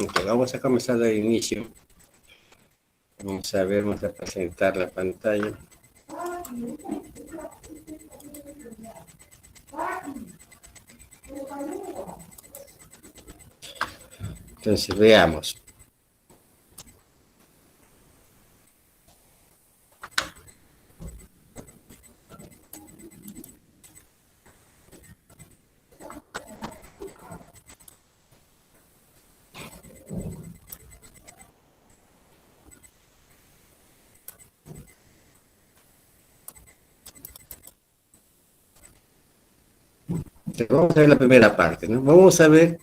Ok, vamos a comenzar del inicio. Vamos a ver, vamos a presentar la pantalla. Entonces, veamos. Entonces, vamos a ver la primera parte, ¿no? Vamos a ver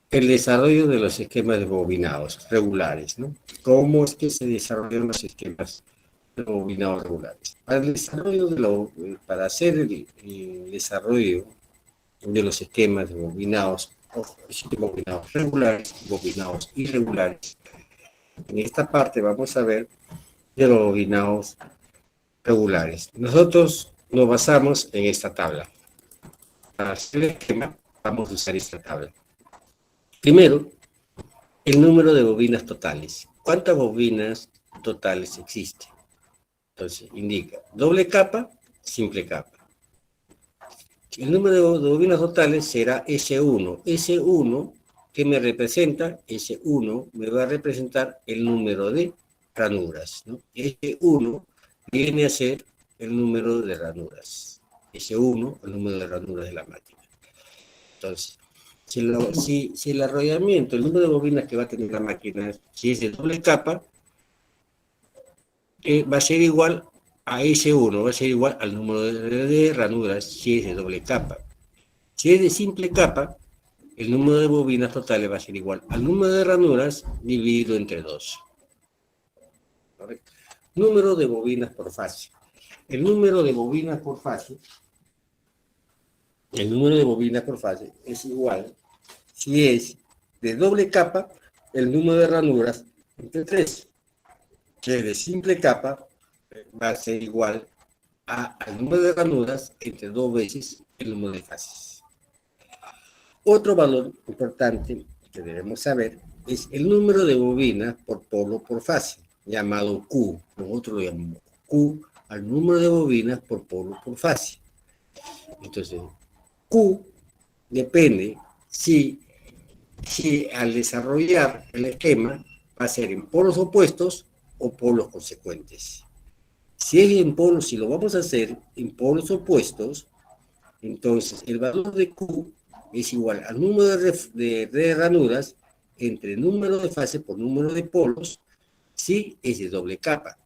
el desarrollo de los esquemas de bobinados regulares, ¿no? ¿Cómo es que se desarrollan los esquemas de bobinados regulares? Para hacer el desarrollo de los esquemas de bobinados, bobinados regulares, bobinados irregulares. En esta parte vamos a ver de los bobinados regulares. Nosotros nos basamos en esta tabla. Para hacer el esquema vamos a usar esta tabla. Primero, el número de bobinas totales. ¿Cuántas bobinas totales existen? Entonces, indica doble capa, simple capa. El número de bobinas totales será S1. S1, ¿qué me representa? S1 me va a representar el número de ranuras, ¿no? S1 viene a ser el número de ranuras. S1, el número de ranuras de la máquina. Entonces, si el arrollamiento, el número de bobinas que va a tener la máquina, si es de doble capa, va a ser igual a S1, va a ser igual al número de ranuras si es de doble capa. Si es de simple capa, el número de bobinas totales va a ser igual al número de ranuras dividido entre 2. ¿Correcto? Número de bobinas por fase. El número de bobinas por fase, es igual, si es de doble capa, el número de ranuras entre 3. Que de simple capa va a ser igual al número de ranuras entre 2 veces el número de fases. Otro valor importante que debemos saber es el número de bobinas por polo por fase, llamado Q. Nosotros lo llamamos Q al número de bobinas por polo por fase. Entonces, Q depende si al desarrollar el esquema va a ser en polos opuestos o polos consecuentes. Si es en polos, si lo vamos a hacer en polos opuestos, entonces el valor de Q es igual al número de ranuras entre número de fase por número de polos, si es de doble capa.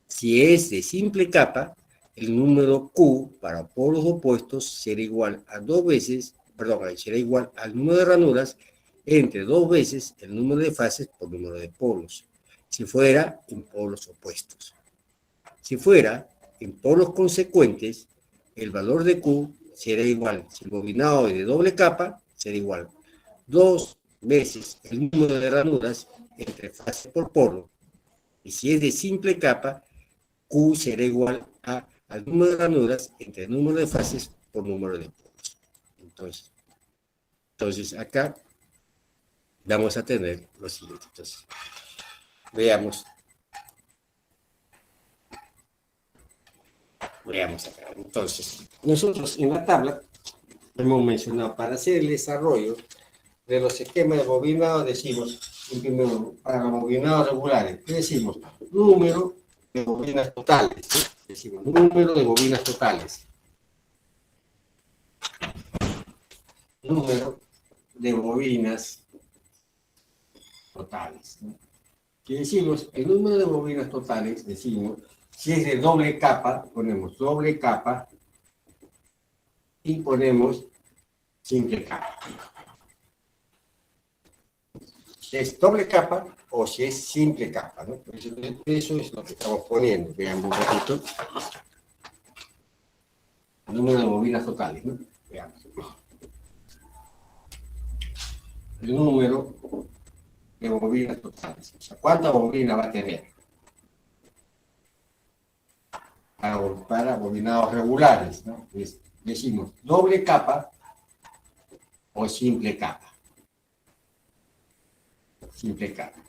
Si es de simple capa, el número Q para polos opuestos será igual a 2 veces, será igual al número de ranuras entre 2 veces el número de fases por número de polos, si fuera en polos opuestos. Si fuera en polos consecuentes, el valor de Q será igual, si el bobinado es de doble capa, será igual 2 veces el número de ranuras entre fase por polo. Y si es de simple capa, Q será igual al número de ranuras entre el número de fases por número de polos. Entonces acá vamos a tener lo siguiente. Entonces, veamos acá. Entonces, nosotros en la tabla hemos mencionado para hacer el desarrollo de los esquemas de bobinado, decimos, en primer lugar, para los bobinados regulares, ¿qué decimos? Número de bobinas totales, ¿sí? Decimos, número de bobinas totales. Número de bobinas totales, ¿no? ¿Qué decimos? El número de bobinas totales, decimos, si es de doble capa, ponemos doble capa y ponemos simple capa. Es doble capa o si es simple capa, ¿no? Eso es lo que estamos poniendo. Veamos un poquito. El número de bobinas totales, ¿no? Veamos. El número de bobinas totales. O sea, ¿cuántas bobinas va a tener? Para bobinados regulares, ¿no? Decimos doble capa o simple capa. simple capa.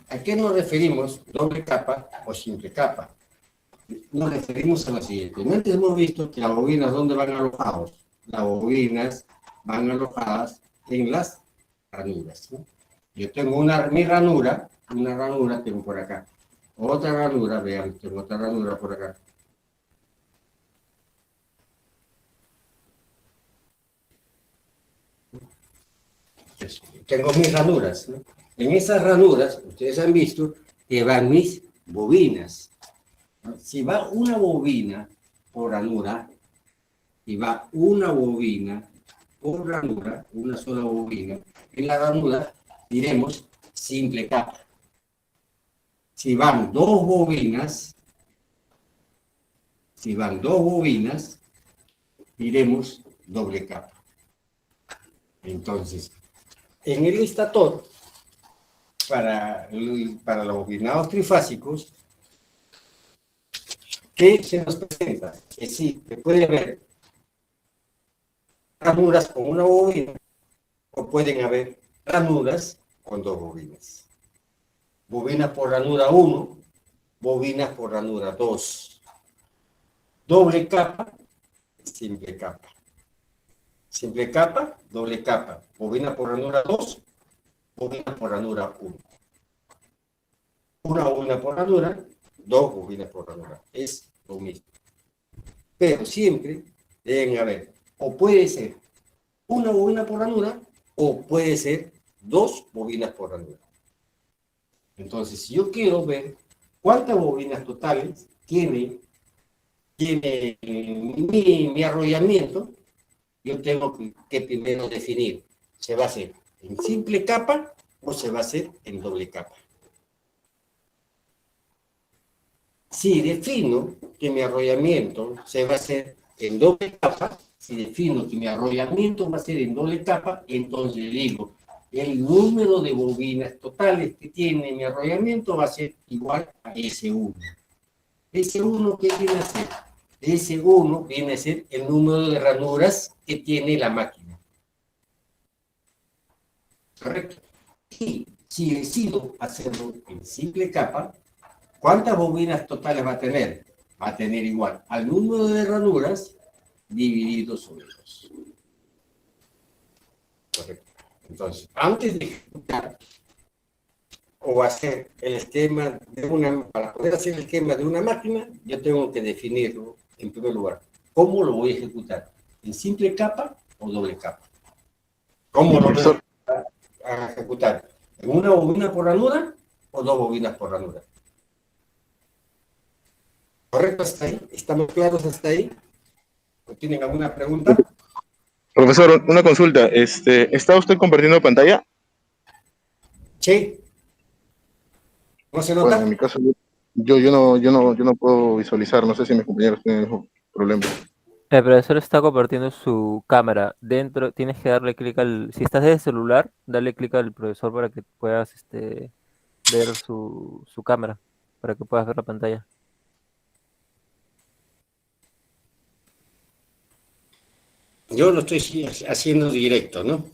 ¿A qué nos referimos doble capa o simple capa? Nos referimos a lo siguiente. Antes hemos visto que las bobinas, ¿dónde van alojados? Las bobinas van alojadas en las ranuras, ¿no? Yo tengo mi ranura tengo por acá. Otra ranura, vean, tengo otra ranura por acá. Tengo mis ranuras, ¿no? En esas ranuras, ustedes han visto que van mis bobinas. Si va una bobina por ranura, y va una bobina por ranura, una sola bobina, en la ranura diremos simple capa. Si van dos bobinas, diremos doble capa. Entonces, en el estator, para los bobinados trifásicos, ¿qué se nos presenta? Que sí, que puede haber ranuras con una bobina o pueden haber ranuras con dos bobinas. Bobinas por ranura 1, bobinas por ranura 2. Doble capa, simple capa. Simple capa, doble capa. Bobina por ranura 2, bobina por ranura 1. Una bobina por ranura, dos bobinas por ranura. Es lo mismo. Pero siempre deben haber, o puede ser una bobina por ranura, o puede ser dos bobinas por ranura. Entonces, si yo quiero ver cuántas bobinas totales tiene mi arrollamiento, yo tengo que primero definir, ¿se va a hacer en simple capa o se va a hacer en doble capa? Si defino que mi arrollamiento se va a hacer en doble capa, va a ser en doble capa, entonces digo, el número de bobinas totales que tiene mi arrollamiento va a ser igual a S1. ¿S1 qué viene a ser? S1 viene a ser el número de ranuras que tiene la máquina. ¿Correcto? Y si decido hacerlo en simple capa, ¿cuántas bobinas totales va a tener? Va a tener igual al número de ranuras dividido sobre 2. Correcto. Entonces, antes de ejecutar o hacer el esquema para poder hacer el esquema de una máquina, yo tengo que definirlo en primer lugar. ¿Cómo lo voy a ejecutar? ¿En simple capa o doble capa? ¿Cómo lo voy a ejecutar? ¿En una bobina por ranura o dos bobinas por ranura? ¿Correcto hasta ahí? ¿Estamos claros hasta ahí? ¿Tienen alguna pregunta? Profesor, una consulta. ¿Está usted compartiendo pantalla? Sí. ¿No se Bueno, nota? en mi caso, yo no puedo visualizar. No sé si mis compañeros tienen el mismo problema. El profesor está compartiendo su cámara. Dentro tienes que darle clic al... Si estás desde el celular, dale clic al profesor para que puedas ver su cámara, para que puedas ver la pantalla. Yo lo estoy haciendo directo, ¿no?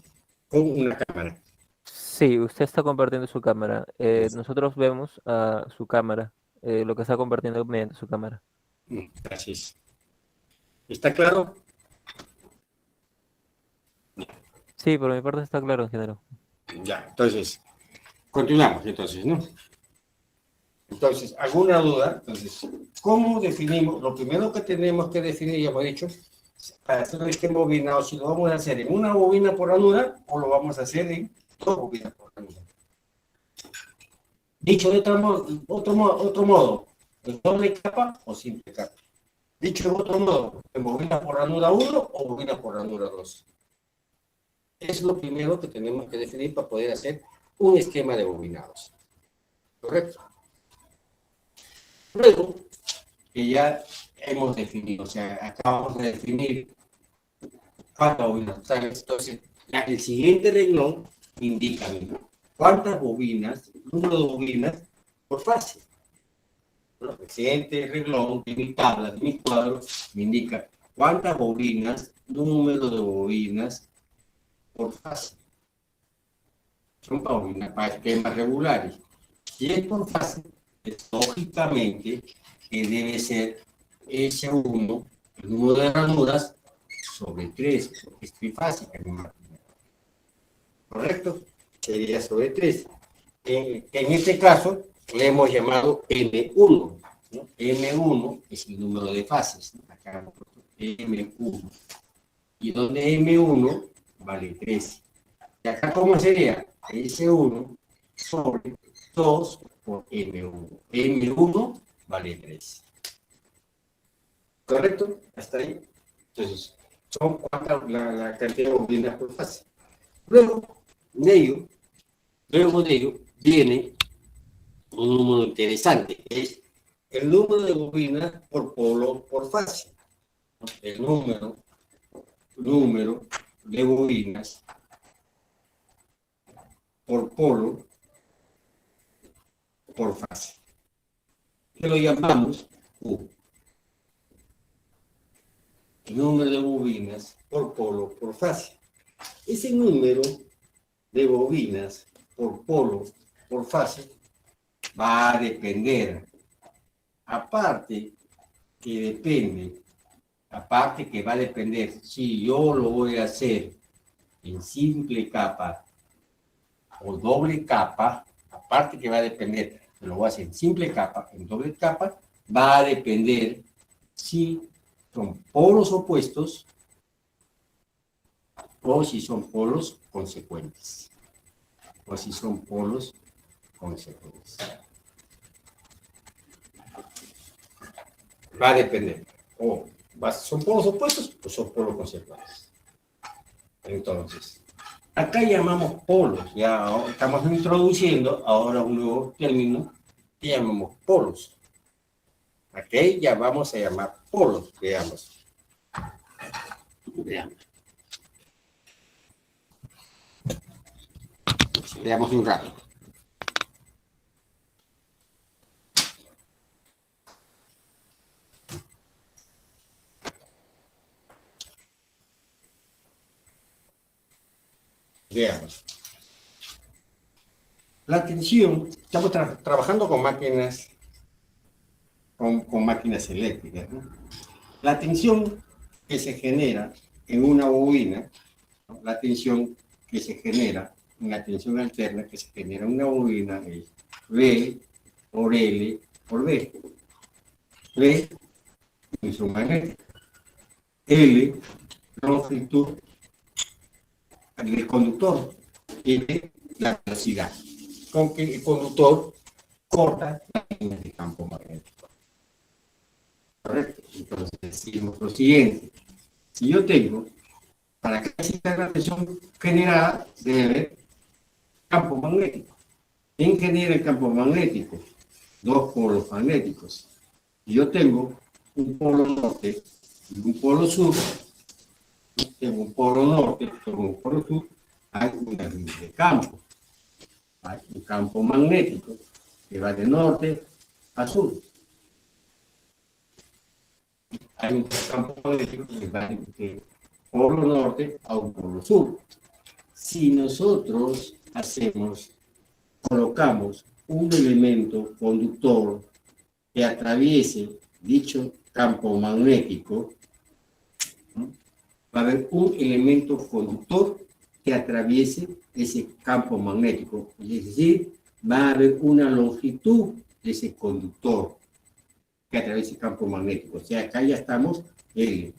Con una cámara. Sí, usted está compartiendo su cámara. Nosotros vemos a su cámara, lo que está compartiendo mediante su cámara. Gracias. ¿Está claro? Sí, por mi parte está claro, ingeniero. Ya, entonces, continuamos entonces, ¿no? Entonces, ¿alguna duda? Entonces, ¿cómo definimos? Lo primero que tenemos que definir, ya hemos dicho, para hacer el esquema bobinado, si lo vamos a hacer en una bobina por ranura o lo vamos a hacer en dos bobinas por ranura. Dicho de otro modo, ¿en doble capa o simple capa? Dicho de otro modo, ¿en bobina por ranura 1 o bobina por ranura 2? Es lo primero que tenemos que definir para poder hacer un esquema de bobinados. ¿Correcto? Luego, que ya hemos definido, o sea, acabamos de definir cuántas bobinas totales. Entonces, el siguiente renglón indica cuántas bobinas, número de bobinas por fase. El siguiente renglón de mi tabla, de mi cuadro, me indica cuántas bobinas, número de bobinas por fase. Son bobinas para esquemas regulares. Si es por fase, pues, lógicamente que debe ser S1, el número de ranuras, sobre 3, porque es trifásica mi máquina. ¿Correcto? Sería sobre 3. En este caso, le hemos llamado M1. ¿No? M1 es el número de fases. ¿No? Acá M1. Y donde M1 vale 3. Y acá, ¿cómo sería? S1 sobre 2 por M1. M1 vale 3. ¿Correcto? Hasta ahí. Entonces, son cuántas la cantidad de bobinas por fase. Luego de ello viene un número interesante, que es el número de bobinas por polo por fase. El número de bobinas por polo por fase. Que lo llamamos U. El número de bobinas por polo por fase. Ese número de bobinas por polo por fase va a depender, aparte que va a depender si yo lo voy a hacer en simple capa o doble capa, aparte que va a depender, lo voy a hacer en simple capa, en doble capa, va a depender si son polos opuestos o si son polos consecuentes. Va a depender. O son polos opuestos o son polos consecuentes. Entonces, acá llamamos polos. Ya estamos introduciendo ahora un nuevo término que llamamos polos. Aquí ya vamos a llamar polos. Veamos. Veamos un rato. Veamos. La tensión, estamos trabajando con máquinas, con máquinas eléctricas, ¿no? La tensión que se genera en una bobina, ¿no? La tensión que se genera, una tensión alterna que se genera en una bobina es V por L por B. V, tensión magnética. L, longitud del conductor. L, la velocidad con que el conductor corta la línea de campo magnético. ¿Correcto? Entonces decimos lo siguiente. Si yo tengo, para que exista la tensión generada, debe haber campo magnético. ¿Quién genera el campo magnético? Dos polos magnéticos. Si yo tengo un polo norte y un polo sur, tengo un polo norte y un polo sur, hay una línea de campo. Hay un campo magnético que va de norte a sur. Hay un campo magnético que va de polo norte a un polo sur. Si nosotros colocamos un elemento conductor que atraviese dicho campo magnético, ¿no? Va a haber un elemento conductor que atraviese ese campo magnético, es decir, va a haber una longitud de ese conductor que atraviese el campo magnético. O sea, acá ya estamos L.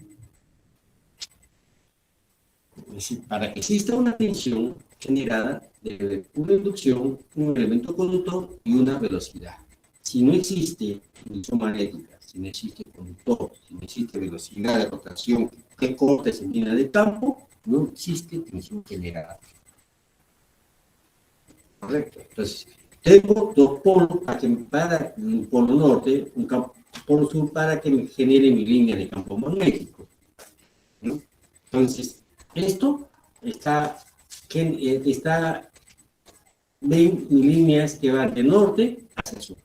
Es decir, para que exista una tensión generada debe haber una inducción, un elemento conductor y una velocidad. Si no existe inducción magnética, si no existe conductor, si no existe velocidad de rotación que corte esa línea de campo, no existe tensión generada. Correcto. Entonces, tengo dos polos para un polo norte, un polo sur para que me genere mi línea de campo magnético, ¿no? Entonces, esto ven mis líneas que van de norte hacia sur.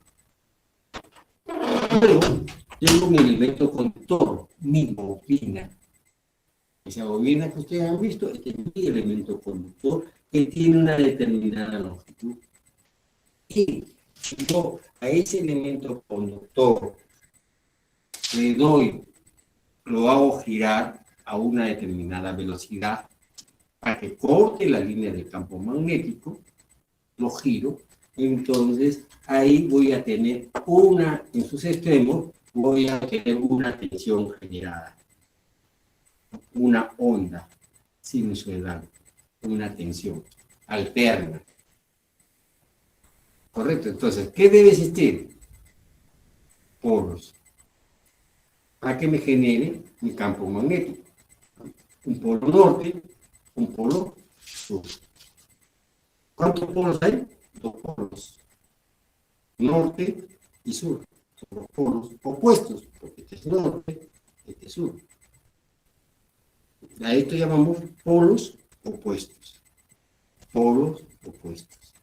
Luego tengo mi elemento conductor, mi bobina. Esa bobina que ustedes han visto es mi elemento conductor que tiene una determinada longitud. Y si yo a ese elemento conductor le doy, lo hago girar a una determinada velocidad para que corte la línea del campo magnético, lo giro, entonces ahí voy a tener en sus extremos, voy a tener una tensión generada, una onda sinusoidal, una tensión alterna. Correcto, entonces, ¿qué debe existir? Polos, para que me genere un campo magnético. Un polo norte, un polo sur. ¿Cuántos polos hay? Dos polos. Norte y sur. Son los polos opuestos, porque este es norte, este es sur. A esto llamamos polos opuestos. Polos opuestos.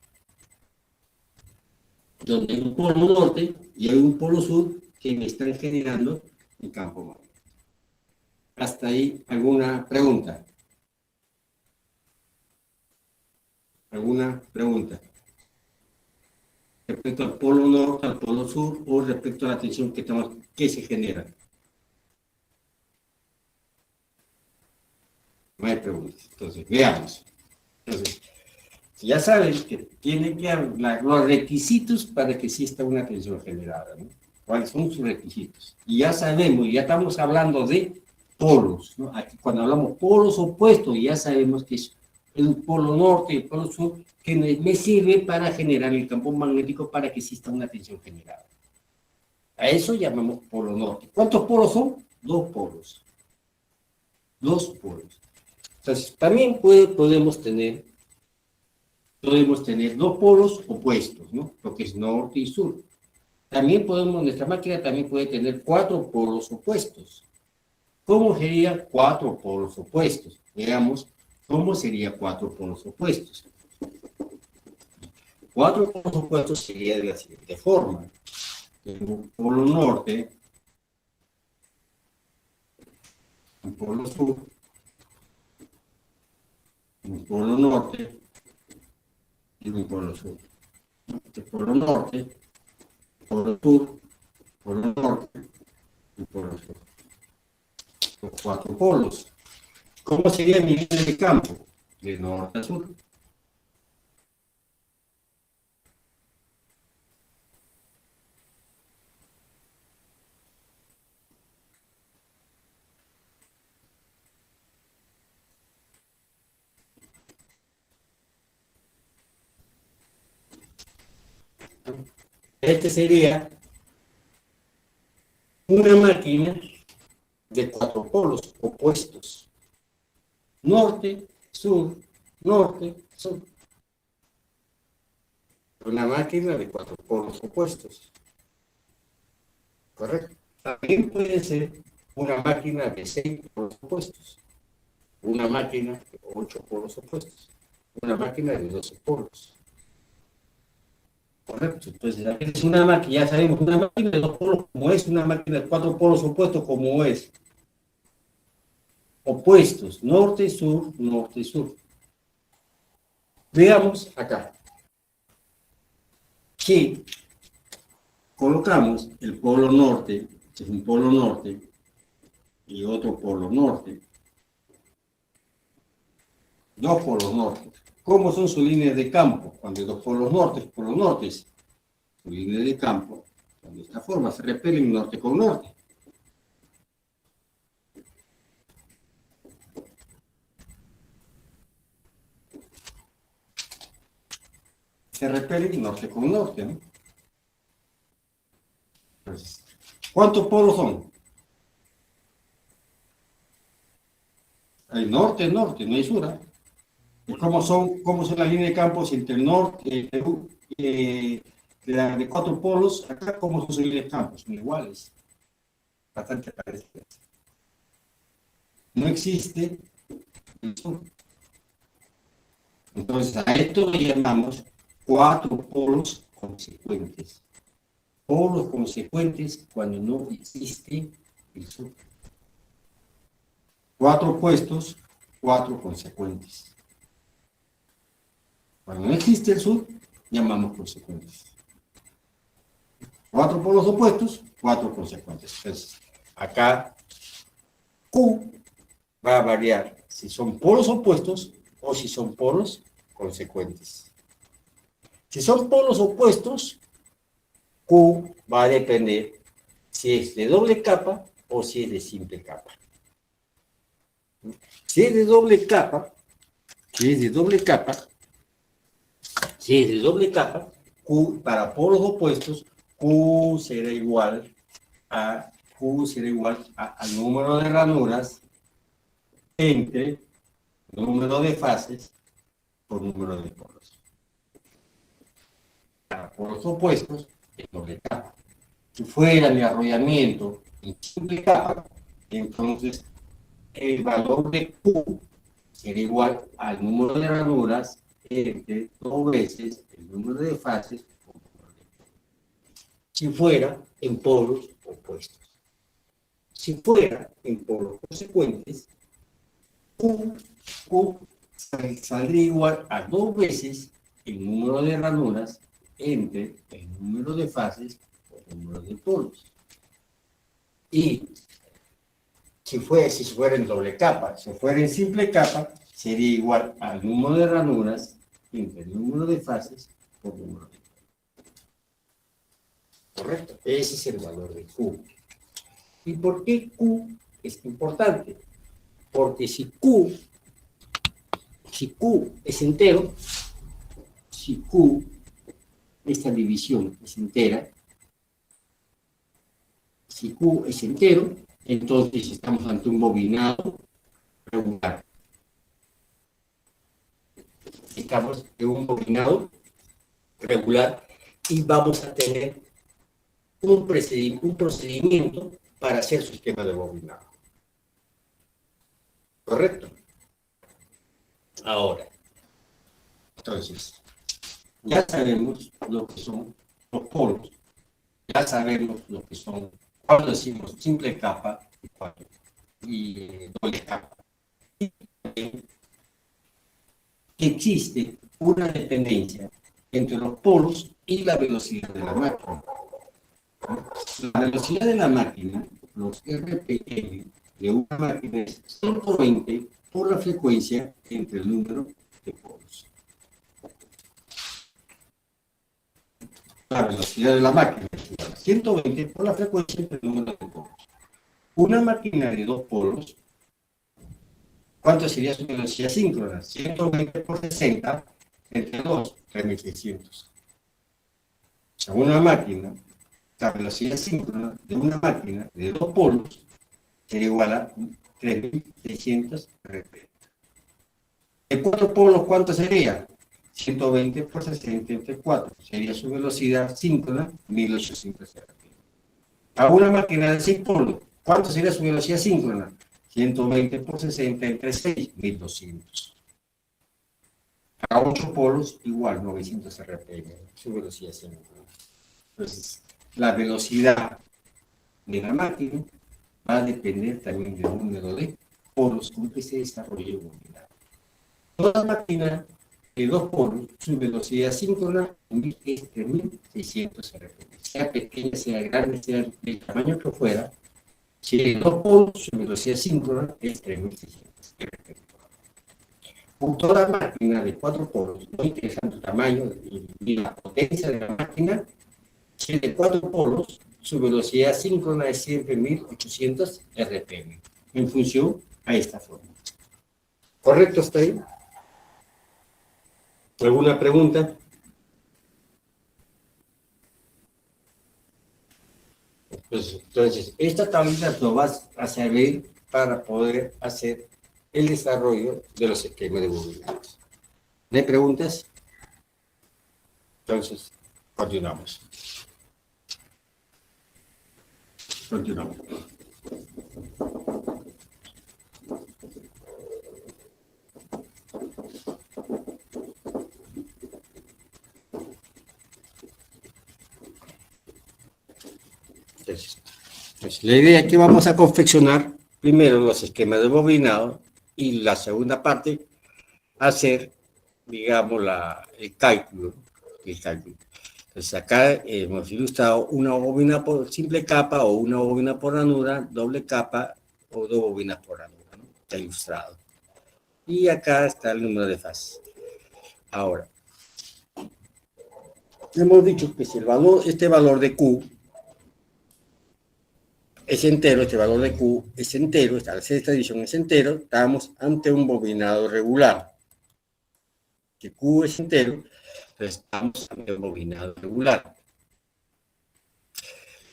Donde hay un polo norte y hay un polo sur que me están generando un campo magnético. Hasta ahí, ¿alguna pregunta? ¿Alguna pregunta? Respecto al polo norte, al polo sur, o respecto a la tensión que se genera. No hay preguntas. Entonces, veamos. Entonces, ya saben que tienen que haber los requisitos para que exista una tensión generada, ¿no? ¿Cuáles son sus requisitos? Y ya sabemos, ya estamos hablando de polos, ¿no? Aquí, cuando hablamos polos opuestos, ya sabemos que es el polo norte y el polo sur, que me sirve para generar el campo magnético para que exista una tensión generada. A eso llamamos polo norte. ¿Cuántos polos son? Dos polos. Dos polos. Entonces, también podemos tener dos polos opuestos, ¿no? Lo que es norte y sur. También nuestra máquina también puede tener cuatro polos opuestos. ¿Cómo serían cuatro polos opuestos? Veamos cómo serían cuatro polos opuestos. Cuatro polos opuestos sería de la siguiente forma. Tengo un polo norte, un polo sur, un polo norte y un polo sur. El polo norte, polo sur, polo norte y polo sur. Los cuatro polos. ¿Cómo sería mi línea de campo? De norte a sur. Este sería una máquina de cuatro polos opuestos. Norte, sur, norte, sur. Una máquina de cuatro polos opuestos. ¿Correcto? También puede ser una máquina de 6 polos opuestos. Una máquina de 8 polos opuestos. Una máquina de 12 polos. Correcto. Entonces, aquí es una máquina, ya sabemos, una máquina de 2 polos como es, una máquina de 4 polos opuestos como es. Opuestos, norte, sur, norte, sur. Veamos acá. Que colocamos el polo norte, que es un polo norte, y otro polo norte. Dos polos norte. ¿Cómo son sus líneas de campo? Cuando hay dos polos nortes, su línea de campo, de esta forma, se repelen norte con norte. Se repelen norte con norte, ¿no? Entonces, ¿cuántos polos son? Hay norte, norte, no hay sur, ¿eh? ¿Cómo son las líneas de campos entre el norte, de 4 polos? Acá, ¿cómo son sus líneas de campos? Son iguales, bastante parecidas. No existe el sur. Entonces, a esto le llamamos 4 polos consecuentes. Polos consecuentes cuando no existe el sur. 4 opuestos, 4 consecuentes. Cuando no existe el sur, llamamos consecuentes. 4 polos opuestos, 4 consecuentes. Entonces, acá Q va a variar si son polos opuestos o si son polos consecuentes. Si son polos opuestos, Q va a depender si es de doble capa o si es de simple capa. Si es de doble capa, Q para polos opuestos, Q será igual al número de ranuras entre número de fases por número de polos. Para polos opuestos, es doble capa. Si fuera mi arrollamiento en simple capa, entonces el valor de Q será igual al número de ranuras entre 2 veces el número de fases por número de polos. Si fuera en polos opuestos. Si fuera en polos consecuentes, Q saldría igual a 2 veces el número de ranuras entre el número de fases por el número de polos. Y si fuera en doble capa, si fuera en simple capa, sería igual al número de ranuras entre el número de fases por número de polos. ¿Correcto? Ese es el valor de Q. ¿Y por qué Q es importante? Porque si Q es entero, si Q, esta división es entera, si Q es entero, entonces estamos ante un bobinado regular. Estamos en un bobinado regular y vamos a tener un procedimiento para hacer su esquema de bobinado. ¿Correcto? Ahora, entonces, ya sabemos lo que son los polos, ya sabemos lo que son, cuando decimos simple capa y doble capa. Y que existe una dependencia entre los polos y la velocidad de la máquina. La velocidad de la máquina, los RPM de una máquina es 120 por la frecuencia entre el número de polos. La velocidad de la máquina es 120 por la frecuencia entre el número de polos. Una máquina de 2 polos, ¿cuánto sería su velocidad síncrona? 120 por 60 entre 2, 3600. O sea, una máquina, la velocidad síncrona de una máquina de 2 polos sería igual a 3600 RPM. ¿De 4 polos cuánto sería? 120 por 60 entre 4. Sería su velocidad síncrona, 1800 RPM. A una máquina de 6 polos, ¿cuánto sería su velocidad síncrona? 120 por 60 entre 6, 1200. A 8 polos, igual, 900 RPM, su velocidad síncrona. Entonces, la velocidad de la máquina va a depender también del número de polos con que se desarrolle el bobinado. Toda máquina de 2 polos, su velocidad síncrona es 3600 RPM. Sea pequeña, sea grande, sea del tamaño que fuera, si de 2 polos, su velocidad síncrona es 3600 RPM. Con toda máquina de 4 polos, no interesa el tamaño ni la potencia de la máquina, si de 4 polos, su velocidad síncrona es siempre 1800 RPM, en función a esta fórmula. ¿Correcto hasta ahí? ¿Alguna pregunta? Pues, entonces, esta tablita nos va a servir para poder hacer el desarrollo de los esquemas de bobinados. ¿No hay preguntas? Entonces, continuamos. Continuamos. Entonces, la idea es que vamos a confeccionar primero los esquemas de bobinado y la segunda parte hacer, digamos, el cálculo. Entonces acá hemos ilustrado una bobina por simple capa o una bobina por ranura, doble capa o dos bobinas por ranura, ¿no? Está ilustrado. Y acá está el número de fases. Ahora, hemos dicho que si este valor de Q es entero, este valor de Q es entero, esta sexta división es entero, estamos ante un bobinado regular. Que Q es entero, entonces estamos ante un bobinado regular.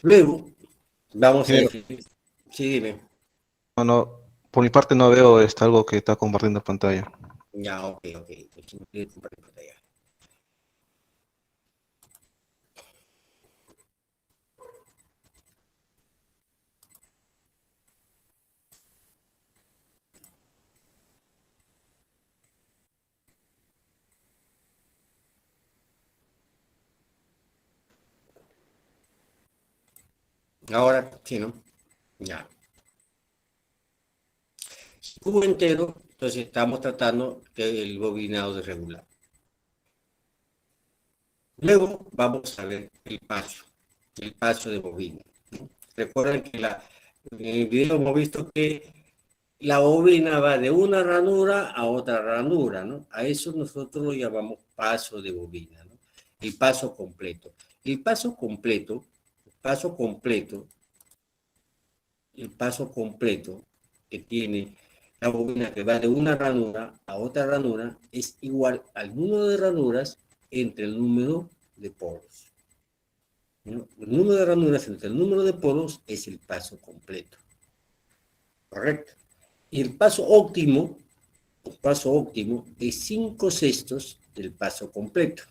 Luego, vamos a Ingeniero, definir. Sí, dime. no, por mi parte no veo algo que está compartiendo pantalla. Ya, ok. Pues, compartir pantalla. Ahora, sí, ¿no? Ya. Cubo entero, entonces estamos tratando del bobinado de regular. Luego vamos a ver el paso de bobina, ¿no? Recuerden que en el video hemos visto que la bobina va de una ranura a otra ranura, ¿no? A eso nosotros lo llamamos paso de bobina, ¿no? El paso completo. El paso completo, el paso completo, el paso completo que tiene la bobina que va de una ranura a otra ranura es igual al número de ranuras entre el número de poros, ¿no? El número de ranuras entre el número de poros es el paso completo, ¿correcto? Y el paso óptimo es 5/6 del paso completo.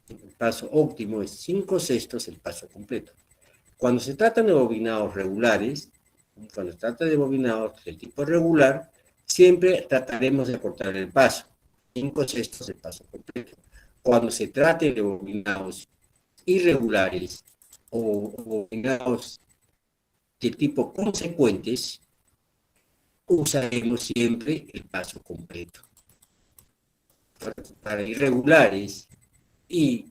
El paso óptimo es 5/6 del paso completo. Cuando se trata de bobinados regulares, cuando se trata de bobinados del tipo regular, siempre trataremos de cortar el paso, 5/6 del paso completo. Cuando se trate de bobinados irregulares o bobinados de tipo consecuentes, usaremos siempre el paso completo. Para irregulares y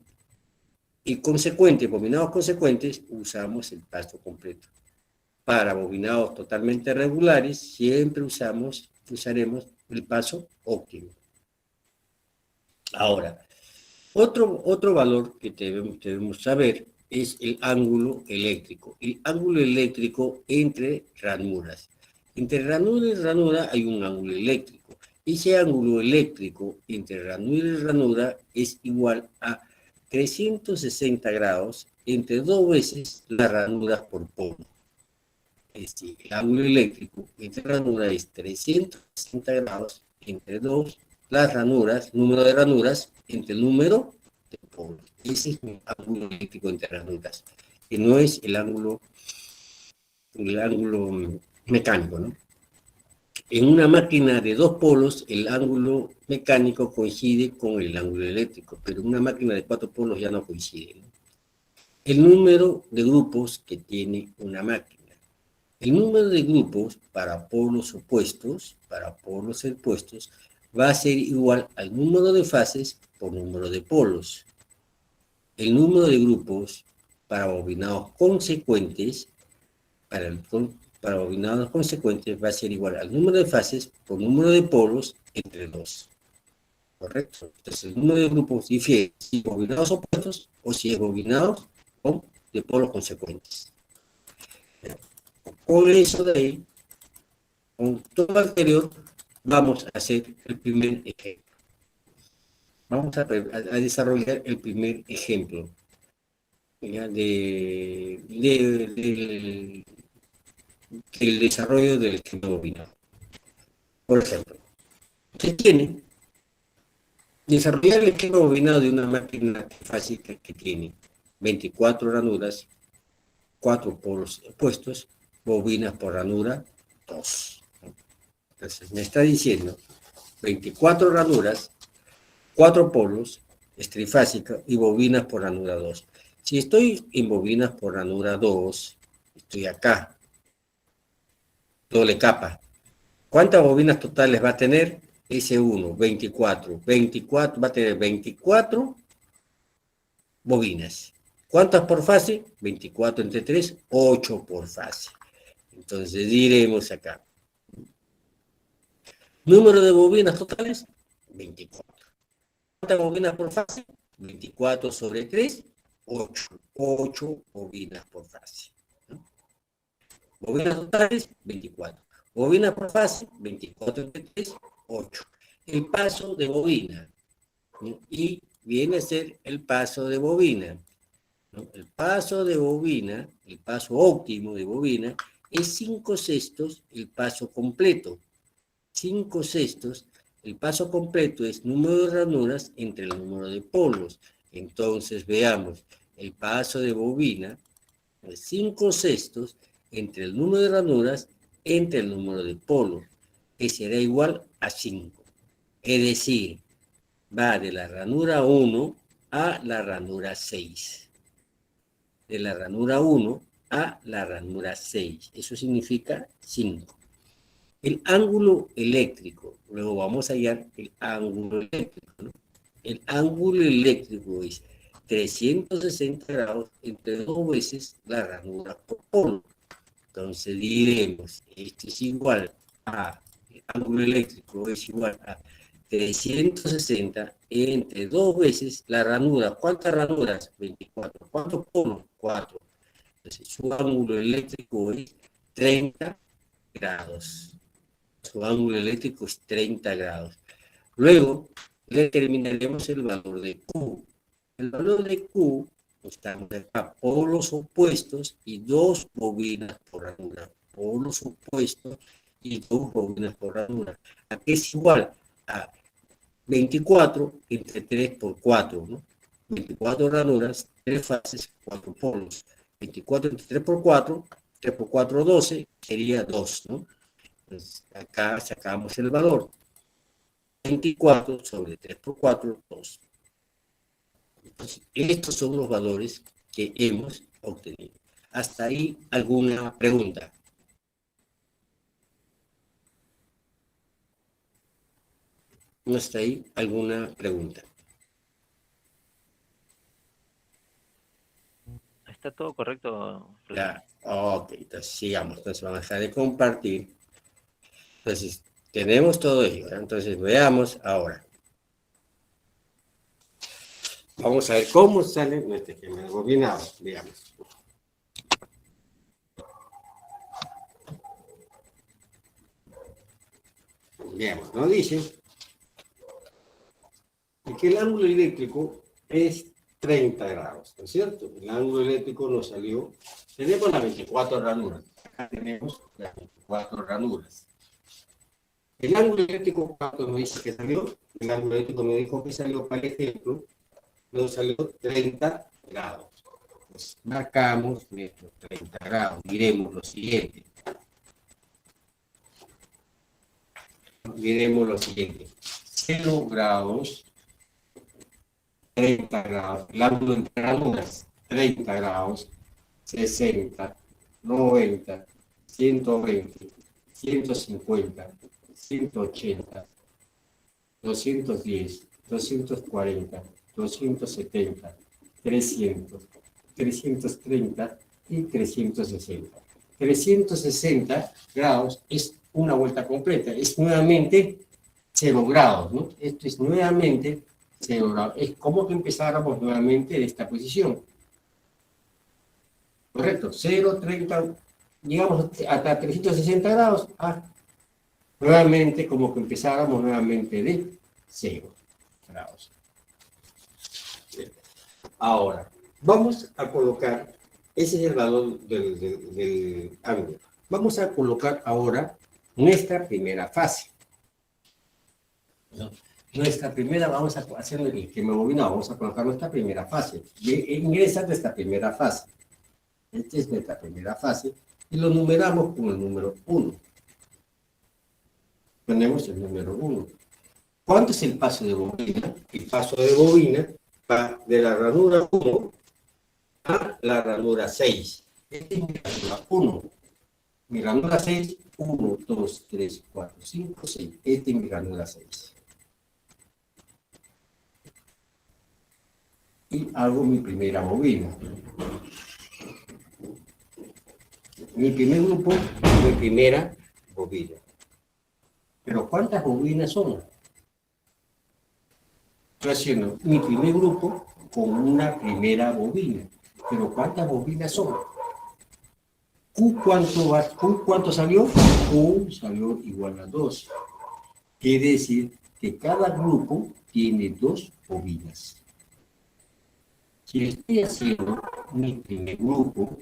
consecuentes, bobinados consecuentes, usamos el paso completo. Para bobinados totalmente regulares, siempre usaremos el paso óptimo. Ahora, otro valor que debemos saber es el ángulo eléctrico. El ángulo eléctrico entre ranuras. Entre ranura y ranura hay un ángulo eléctrico. Ese ángulo eléctrico entre ranura y ranura es igual a 360 grados entre dos veces las ranuras por polo. Es decir, el ángulo eléctrico entre ranuras es 360 grados entre dos las ranuras, número de ranuras entre el número de polos. Ese es el ángulo eléctrico entre ranuras, que no es el ángulo mecánico, ¿no? En una máquina de dos polos, el ángulo mecánico coincide con el ángulo eléctrico, pero en una máquina de cuatro polos ya no coincide, ¿no? El número de grupos que tiene una máquina. El número de grupos para polos opuestos, va a ser igual al número de fases por número de polos. El número de grupos para bobinados consecuentes, para bobinados consecuentes va a ser igual al número de fases por número de polos entre 2. ¿Correcto? Entonces el número de grupos difiere si bobinados opuestos o si es bobinados de polos consecuentes. Con eso de ahí, con todo lo anterior, vamos a hacer el primer ejemplo. Vamos a desarrollar el primer ejemplo, ¿ya? Del desarrollo del esquema bobinado. Por ejemplo, se tiene desarrollar el esquema bobinado de una máquina fásica que tiene 24 ranuras, 4 polos opuestos, bobinas por ranura, 2. Entonces me está diciendo 24 ranuras, 4 polos, trifásica y bobinas por ranura 2. Si estoy en bobinas por ranura 2, estoy acá. doble capa. ¿Cuántas bobinas totales va a tener? S1, 24. 24, va a tener 24 bobinas. ¿Cuántas por fase? 24 entre 3, 8 por fase. Entonces diremos acá. Número de bobinas totales, 24. ¿Cuántas bobinas por fase? 24 sobre 3, 8. 8 bobinas por fase. Bobinas totales, 24. Bobina por fase, 24 entre 3, 8. El paso de bobina. Y viene a ser el paso de bobina. El paso de bobina, el paso óptimo de bobina, es 5/6 el paso completo. 5/6, el paso completo es número de ranuras entre el número de polos. Entonces veamos, el paso de bobina es 5/6 entre el número de ranuras entre el número de polos, que será igual a 5. Es decir, va de la ranura 1 a la ranura 6. De la ranura 1 a la ranura 6. Eso significa 5. El ángulo eléctrico, luego vamos a hallar el ángulo eléctrico, ¿no? El ángulo eléctrico es 360 grados entre 2 veces la ranura por polo. Entonces diremos, esto es igual a, el ángulo eléctrico es igual a 360 entre 2 veces la ranura. ¿Cuántas ranuras? 24. ¿Cuántos polos? 4. Entonces su ángulo eléctrico es 30 grados. Su ángulo eléctrico es 30 grados. Luego determinaremos el valor de Q. El valor de Q, estamos acá, polos opuestos y 2 bobinas por ranura. Polos opuestos y 2 bobinas por ranura. Aquí es igual a 24 entre 3 por 4, ¿no? 24 ranuras, 3 fases, 4 polos. 24 entre 3 por 4, 3 por 4, 12, sería 2, ¿no? Entonces, acá sacamos el valor. 24 sobre 3 por 4, 2. Entonces, estos son los valores que hemos obtenido. ¿Hasta ahí alguna pregunta? ¿No está ahí alguna pregunta? Está todo correcto. Ya, ok, entonces sigamos. Entonces vamos a dejar de compartir. Entonces, tenemos todo ello, ¿verdad? Entonces veamos ahora. Vamos a ver cómo sale nuestro esquema de bobinado. Veamos. Veamos, nos dice que el ángulo eléctrico es 30 grados, ¿no es cierto? El ángulo eléctrico nos salió, tenemos las 24 ranuras. Acá tenemos las 24 ranuras. El ángulo eléctrico, ¿cuánto nos dice que salió? El ángulo eléctrico me dijo que salió, para ejemplo, nos salió 30 grados. Pues marcamos nuestros 30 grados. Diremos lo siguiente. Diremos lo siguiente. 0 grados, 30 grados. El ángulo entre ranuras, 30 grados, 60, 90, 120, 150, 180, 210, 240, 270, 300, 330 y 360. 360 grados es una vuelta completa, es nuevamente 0 grados, ¿no? Esto es nuevamente 0 grados. Es como que empezáramos nuevamente de esta posición. Correcto, 0, 30, llegamos hasta 360 grados, nuevamente como que empezáramos nuevamente de 0 grados. Ahora, vamos a colocar, ese es el valor del ángulo. Vamos a colocar ahora nuestra primera fase. ¿No? Nuestra primera, vamos a hacer el esquema bobinado, vamos a colocar nuestra primera fase. Ingresa nuestra primera fase. Esta es nuestra primera fase y lo numeramos con el número 1. Ponemos el número 1. ¿Cuánto es el paso de bobina? El paso de bobina va de la ranura 1 a la ranura 6. Esta es mi ranura 1. Mi ranura 6 1, 2, 3, 4, 5, 6. Este es mi ranura 6. Y hago mi primera bobina. Mi primer grupo, mi primera bobina. Pero ¿cuántas bobinas son? Estoy haciendo mi primer grupo con una primera bobina. Pero ¿cuántas bobinas son? Q cuánto salió? Q salió igual a 2. Quiere decir que cada grupo tiene 2 bobinas. Si estoy haciendo mi primer grupo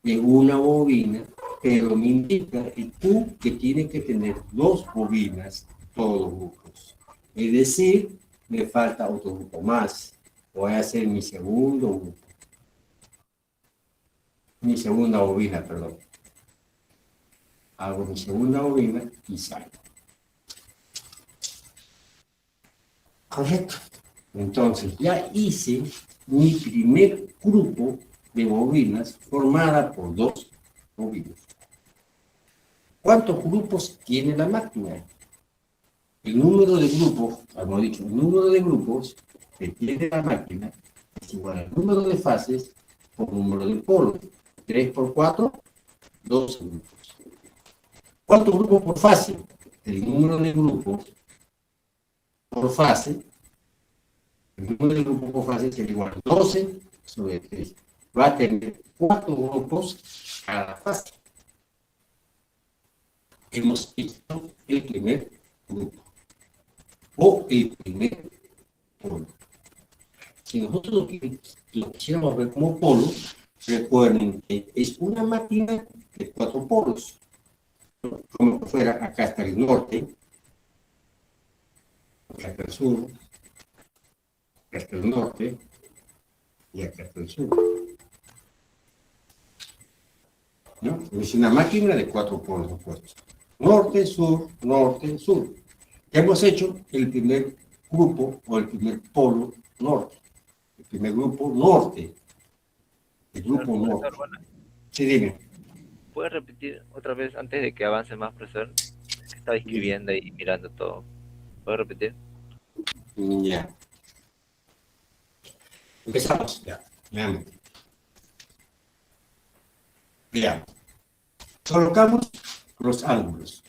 de una bobina, pero me indica el Q que tiene que tener 2 bobinas, todos los grupos. Es decir, me falta otro grupo más. Voy a hacer mi segundo grupo. Mi segunda bobina, perdón. Hago mi segunda bobina y salgo. Correcto. Entonces, ya hice mi primer grupo de bobinas formada por 2 bobinas. ¿Cuántos grupos tiene la máquina? El número de grupos, hemos dicho, el número de grupos que tiene la máquina es igual al número de fases por número de polos. 3 por 4, 12 grupos. ¿Cuántos grupos por fase? El número de grupos por fase, el número de grupos por fase sería igual a 12 sobre 3. Va a tener 4 grupos cada fase. Hemos visto el primer grupo o el primer polo. Si nosotros lo quisiéramos ver como polo, recuerden que es una máquina de 4 polos. Como fuera, acá está el norte, acá está el sur, acá está el norte y acá está el sur. ¿No? Es una máquina de 4 polos opuestos. Norte, sur, norte, sur. Hemos hecho el primer grupo o el primer polo norte. El primer grupo norte. El grupo norte. Profesor, bueno, Sí, dime. ¿puedes repetir otra vez antes de que avance más, profesor? Es que estaba escribiendo y mirando todo. ¿Puedes repetir? Ya. Empezamos. Ya. Nuevamente. Veamos. Colocamos los ángulos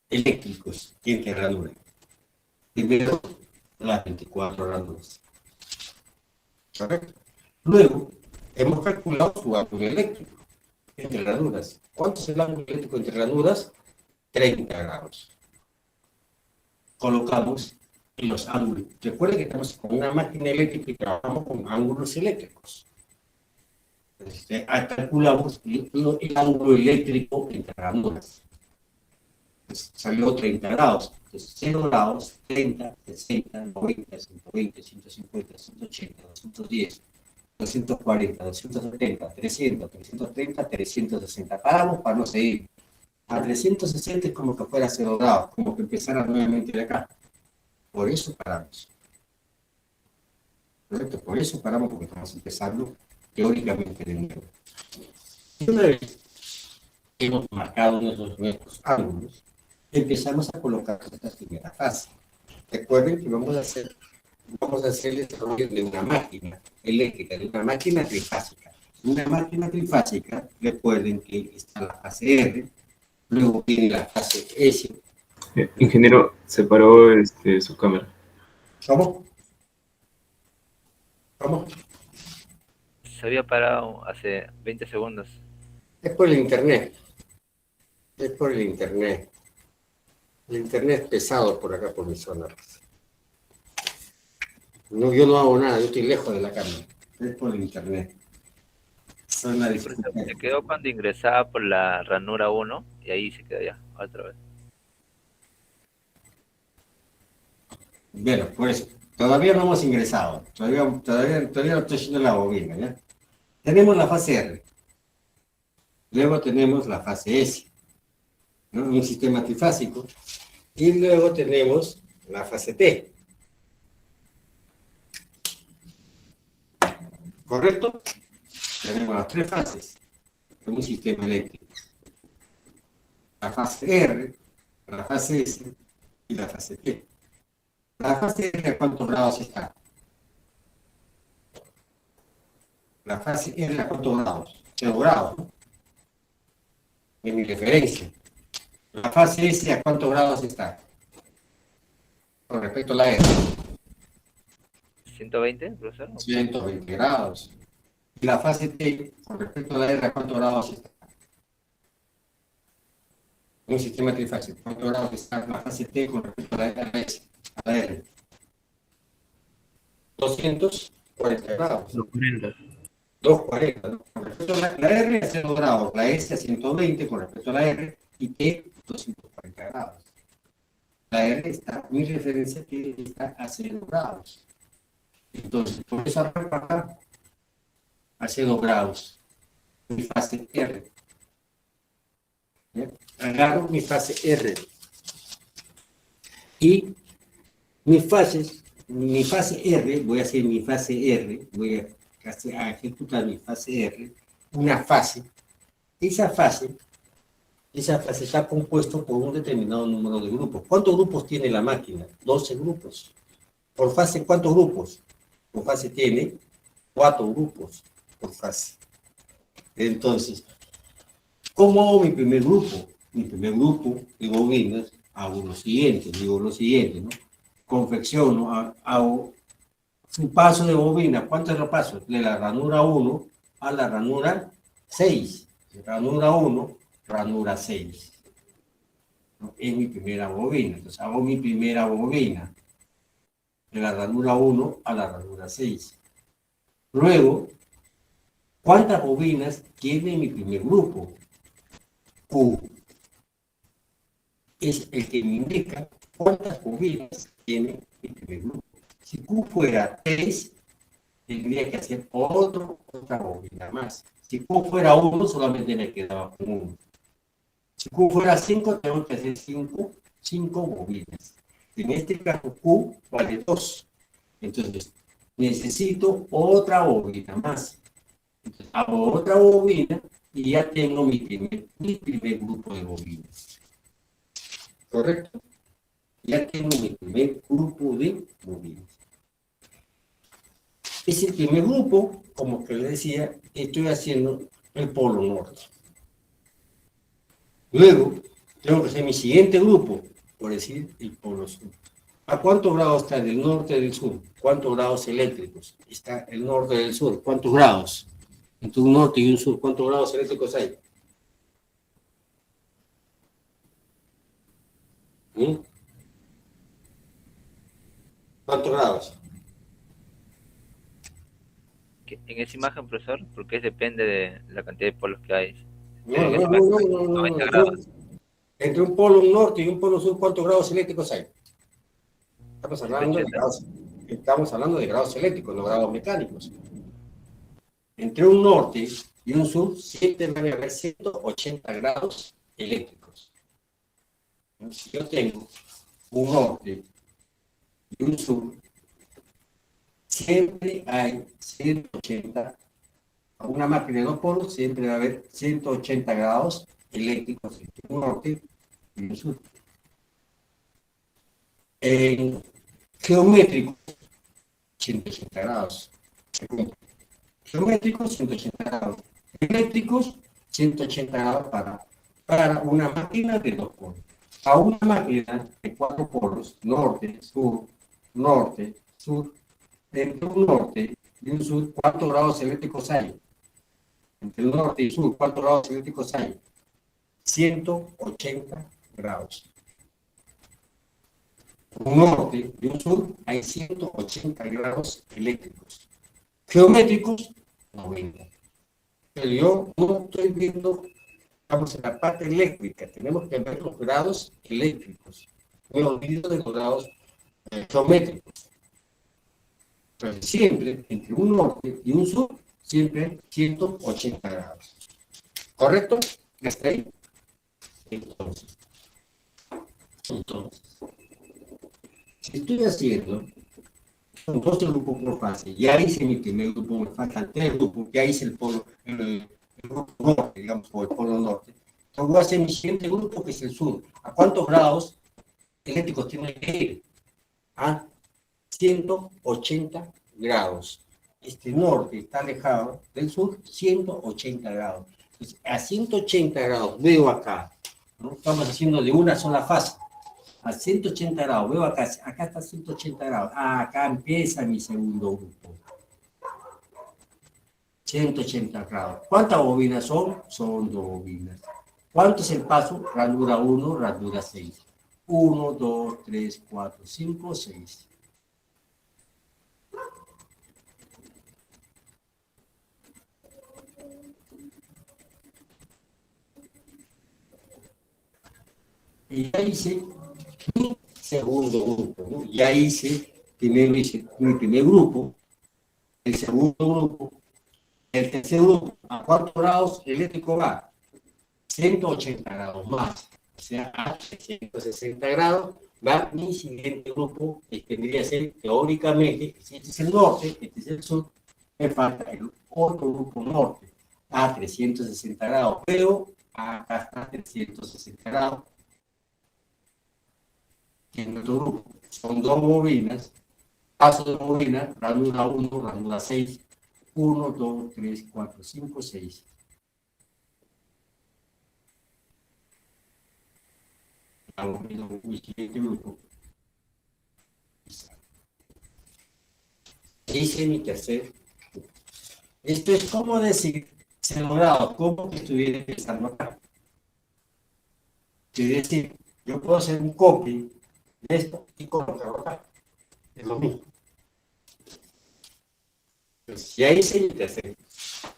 eléctricos en ranura. Primero, las 24 ranuras. ¿Correcto? Luego, hemos calculado su ángulo eléctrico entre ranuras. ¿Cuánto es el ángulo eléctrico entre ranuras? 30 grados. Colocamos los ángulos. Recuerden que estamos con una máquina eléctrica y trabajamos con ángulos eléctricos. Entonces, calculamos el ángulo eléctrico entre ranuras. Pues, salió 30 grados. Entonces, 0 grados, 30, 60, 90, 120, 150, 180, 210, 240, 270, 300, 330, 360. Paramos para no seguir. A 360 es como que fuera 0 grados, como que empezara nuevamente de acá. Por eso paramos. ¿Correcto? Por eso paramos, porque estamos empezando teóricamente de nuevo. Y una vez que hemos marcado nuestros ángulos, empezamos a colocar esta primera fase. Recuerden que vamos a hacer el desarrollo de una máquina eléctrica, de una máquina trifásica. Una máquina trifásica, recuerden que está la fase R, luego viene la fase S. Ingeniero, separó su cámara. ¿Cómo? ¿Cómo? Se había parado hace 20 segundos. Es por el internet. Es por el internet. El internet es pesado por acá, por mi zona. No, yo no hago nada, yo estoy lejos de la cámara. Es por el internet. Son una dificultad. Se quedó cuando ingresaba por la ranura 1 y ahí se quedó ya, otra vez. Bueno, por eso. Todavía no hemos ingresado. Todavía no estoy haciendo la bobina, ¿ya? Tenemos la fase R. Luego tenemos la fase S, ¿no? Un sistema trifásico. Y luego tenemos la fase T. ¿Correcto? Tenemos las 3 fases de un sistema eléctrico. la fase R, la fase S y la fase T. La fase R, ¿a cuántos grados está? La fase R, ¿a cuántos grados? 0 grados, ¿no? En mi referencia. La fase S, ¿a cuántos grados está? Con respecto a la R. 120, profesor. 120 grados. Y la fase T, con respecto a la R, ¿a cuántos grados está? Un sistema trifásico. ¿Cuántos grados está la fase T con respecto a la S? A la R. 240 grados. 240. 240, ¿no? Con respecto a la R a 0 grados, la S a 120 con respecto a la R y T 240 grados. La R está, mi referencia que está a 0 grados. Entonces, por eso arranco acá a 0 grados. Mi fase R. ¿Ya? Agarro mi fase R. Y mi fase R, voy a hacer mi fase R, voy a ejecutar mi fase R, una fase. Esa fase está compuesta por un determinado número de grupos. ¿Cuántos grupos tiene la máquina? 12 grupos. Por fase, ¿cuántos grupos? Por fase tiene 4 grupos por fase. Entonces, ¿cómo hago mi primer grupo? Mi primer grupo de bobinas, hago lo siguiente, ¿no? Confecciono, hago su paso de bobina. ¿Cuántos lo paso? De la ranura 1 a la ranura 6. De ranura 1, ranura 6. ¿No? Es mi primera bobina. Entonces hago mi primera bobina. De la ranura 1 a la ranura 6. Luego, ¿cuántas bobinas tiene mi primer grupo? Q. Es el que me indica cuántas bobinas tiene mi primer grupo. Si Q fuera 3, tendría que hacer otra bobina más. Si Q fuera 1, solamente me quedaba con 1. Si Q fuera 5, tengo que hacer 5 bobinas. En este caso, Q vale 2. Entonces, necesito otra bobina más. Entonces, hago otra bobina y ya tengo mi primer grupo de bobinas. ¿Correcto? Ya tengo mi primer grupo de bobinas. Ese primer grupo, como que les decía, estoy haciendo el polo norte. Luego, tengo que hacer mi siguiente grupo, por decir, el polo sur. ¿A cuántos grados está del norte y del sur? ¿Cuántos grados eléctricos? Está el norte y el sur. ¿Cuántos grados? Entre un norte y un sur, ¿cuántos grados eléctricos hay? ¿Mm? ¿Cuántos grados? En esa imagen, profesor, porque depende de la cantidad de polos que hay. No, En esa no, imagen no, hay no, no, 90 no. grados. Entre un polo norte y un polo sur, ¿cuántos grados eléctricos hay? Estamos hablando de grados eléctricos, no grados mecánicos. Entre un norte y un sur, siempre van a haber 180 grados eléctricos. Si yo tengo un norte y un sur, siempre hay 180, una máquina de 2 polos, siempre va a haber 180 grados eléctricos entre un norte y un sur. En geométricos, 180 grados. Geométricos, 180 grados. Eléctricos, 180 grados para una máquina de 2 polos. A una máquina de 4 polos, norte, sur, entre un norte y un sur, ¿cuántos grados eléctricos hay? Entre un norte y sur, ¿cuántos grados eléctricos hay? 180 grados. Un norte y un sur hay 180 grados eléctricos. Geométricos, 90. Pero yo no estoy viendo, vamos, en la parte eléctrica, tenemos que ver los grados eléctricos. Me olvido de los grados geométricos. Pero siempre, entre un norte y un sur, siempre 180 grados. ¿Correcto? ¿Hasta ahí? Entonces, si estoy haciendo son 12 grupos por fase, ya hice mi primer grupo, me faltan 3 grupos, ya hice el grupo norte, digamos, o el polo norte. Yo voy a hacer mi siguiente grupo, que es el sur. ¿A cuántos grados eléctricos tiene que ir? A 180 grados. Este norte está alejado del sur, 180 grados. Entonces, a 180 grados veo acá, ¿no? Estamos haciendo de una sola fase. A 180 grados, veo acá, acá está 180 grados. Ah, acá empieza mi segundo grupo. 180 grados. ¿Cuántas bobinas son? Son 2 bobinas. ¿Cuánto es el paso? Ranura 1, ranura 6. 1, 2, 3, 4, 5, 6. Y ya hice mi segundo grupo, ¿no? Ya hice, primero hice mi primer grupo, el segundo grupo, el tercer grupo. ¿A cuántos grados eléctrico va? 180 grados más. O sea, a 360 grados va mi siguiente grupo, que tendría que ser teóricamente, este es el norte, este es el sur, me falta el otro grupo norte, a 360 grados, pero acá está 360 grados. En otro grupo son 2 bobinas, paso de bobina, ranura 1, ranura 6, 1, 2, 3, 4, 5, 6. Vamos viendo mi siguiente grupo. Hice mi tercer grupo. Esto es como decir, se ha logrado, como que estuviera empezando acá. Quiere decir, yo puedo hacer un copy de esto y colocarlo acá. Es lo mismo. Entonces, ya hice el tercer,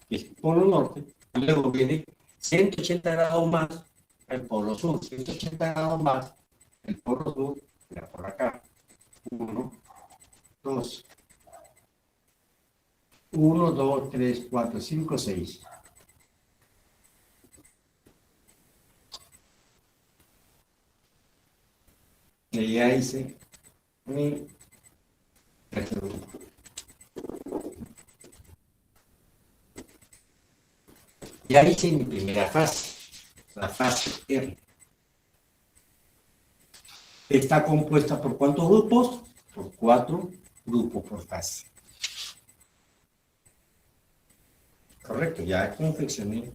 que es el polo norte, luego viene 180 grados más el polo sur, 180 grados más el polo sur, mira por acá. 1, 2, 1, 2, 3, 4, 5, 6. Y ya hice mi tercer grupo. Ya hice mi primera fase, la fase R. Está compuesta por ¿cuántos grupos? Por 4 grupos por fase. Correcto, ya confeccioné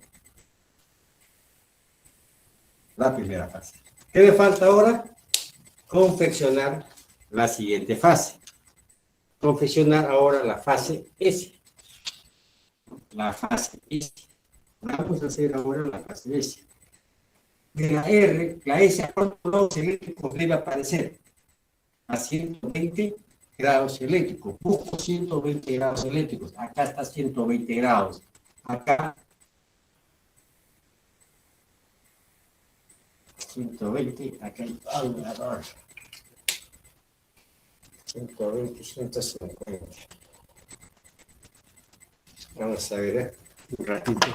la primera fase. ¿Qué me falta ahora? Confeccionar la siguiente fase. Confeccionar ahora la fase S. La fase S. Vamos a hacer ahora la fase S. De la R, la S, ¿a cuántos grados eléctricos debe aparecer? A 120 grados eléctricos. Busco 120 grados eléctricos. Acá está 120 grados. Acá 120, acá hay un error. 120, 150. Vamos a ver, un ratito.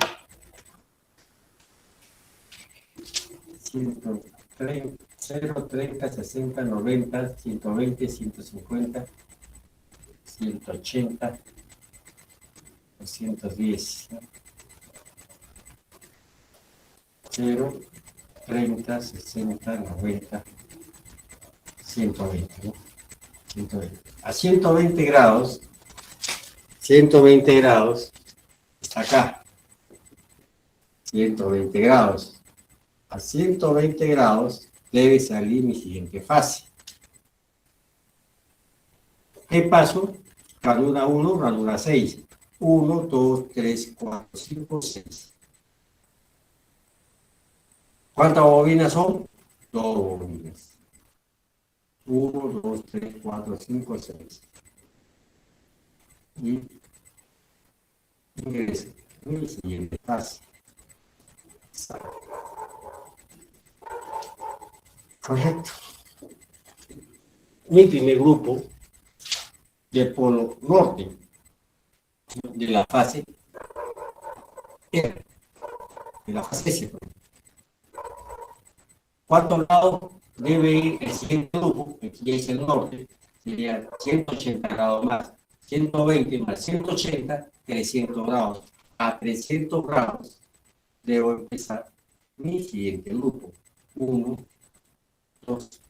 130, 0, 30, 60, 90, 120, 150, 180, 210. 0, 30, 60, 90, 120, ¿no? 120. A 120 grados, 120 grados, está acá. 120 grados. A 120 grados debe salir mi siguiente fase. ¿Qué paso? Ranura 1, ranura 6. 1, 2, 3, 4, 5, 6. ¿Cuántas bobinas son? 2 bobinas. 1, 2, 3, 4, 5, 6. Y ingreso en mi siguiente fase. Correcto. Mi primer grupo del polo norte de la fase R, de la fase S. ¿Cuántos grados debe ir el siguiente grupo? Aquí es el norte, sería 180 grados más, 120 más 180, 300 grados. A 300 grados debo empezar mi siguiente grupo. 1, 2,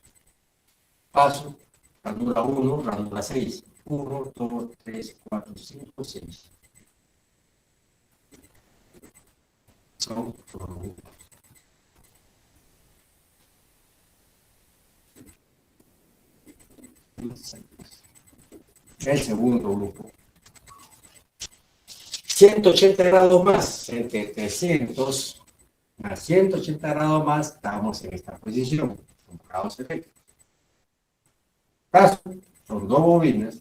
paso, ranura 1, ranura 6. 1, 2, 3, 4, 5, 6. Son los grupos. El segundo grupo. 180 grados más, entre 300 más 180 grados más, estamos en esta posición. Son grados efectos. Paso, son dos bobinas.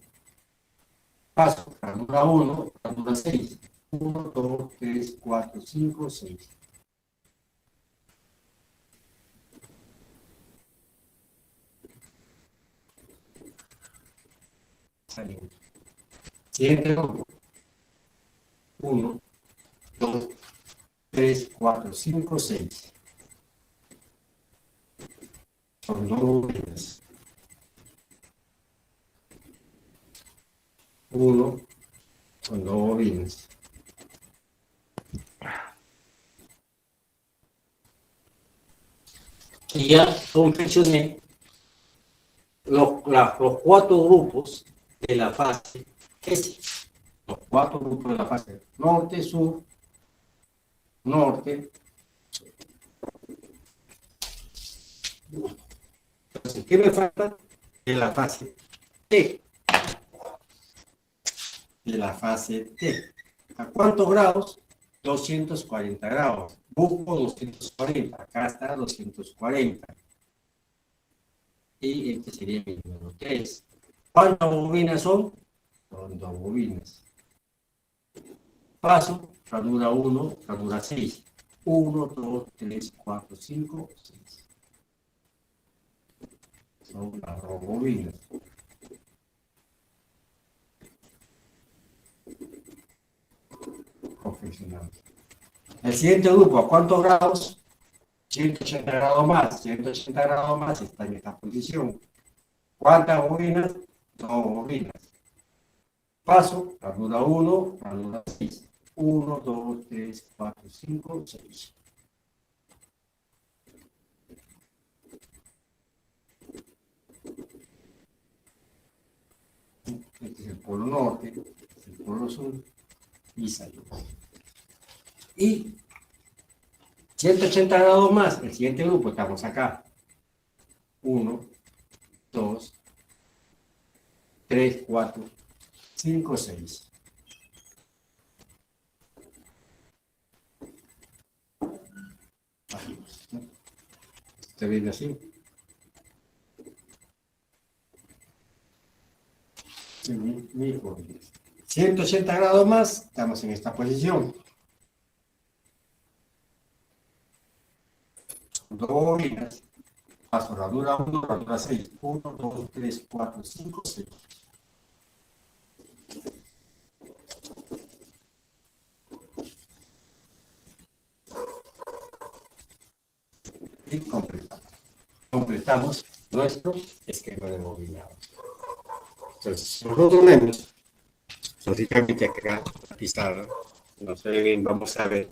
Paso, ranura 1, ranura 6. 1, 2, 3, 4, 5, 6. Salimos. Siguiente grupo. 1, 2, 3, 4, 5, 6. Son dos bobinas. 1, son dos bobinas. Y ya confeccioné los cuatro grupos de la fase S. Los cuatro grupos de la fase norte, sur, norte. Entonces, ¿qué me falta? De la fase T. De la fase T. ¿A cuántos grados? 240 grados. Busco 240. Acá está 240. Y este sería mi número 3. ¿Cuántas bobinas son? Son dos bobinas. Paso, ranura 1, ranura 6. 1, 2, 3, 4, 5, 6. Son las dos bobinas. Confeccionado. El siguiente grupo, ¿a cuántos grados? 180 grados más. 180 grados más está en esta posición. ¿Cuántas bobinas? Dos bobinas. Paso, ranura 1, ranura 6. 1, 2, 3, 4, 5, 6. Este es el polo norte, este es el polo sur y salimos. Y 180 grados más, el siguiente grupo, estamos acá. 1, 2, 3, 4, 5, 6. ¿Está viendo así? Mi 180 grados más, estamos en esta posición. Dos bobinas. Paso ranura 1, ranura 6. 1, 2, 3, 4, 5, 6. Y completamos nuestro esquema de bobinado. Entonces, si nosotros vemos, lógicamente acá la pizarra, no se ve bien, vamos a ver.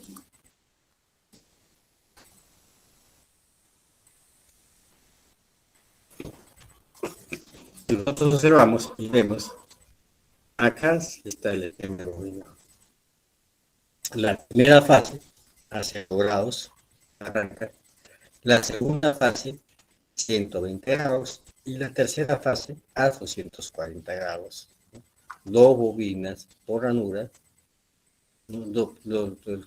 Nosotros observamos y vemos, acá está el esquema de bobinado. La primera fase, a 0 grados, arranca. La segunda fase, 120 grados. Y la tercera fase, a 240 grados. Dos bobinas por ranura.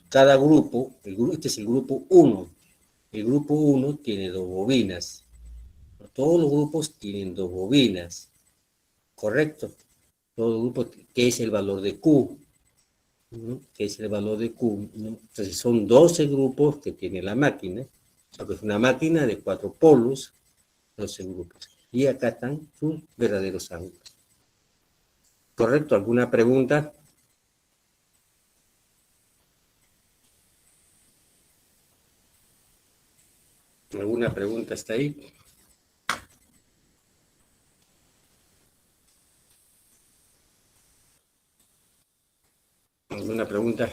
Cada grupo, este es el grupo 1. El grupo 1 tiene dos bobinas. Todos los grupos tienen dos bobinas. ¿Correcto? Todos los grupos, ¿qué es el valor de Q? ¿Qué es el valor de Q? Entonces son 12 grupos que tiene la máquina. Es una máquina de 4 polos, 12 grupos. Y acá están sus verdaderos ángulos. ¿Correcto? ¿Alguna pregunta? ¿Alguna pregunta está ahí? ¿Alguna pregunta?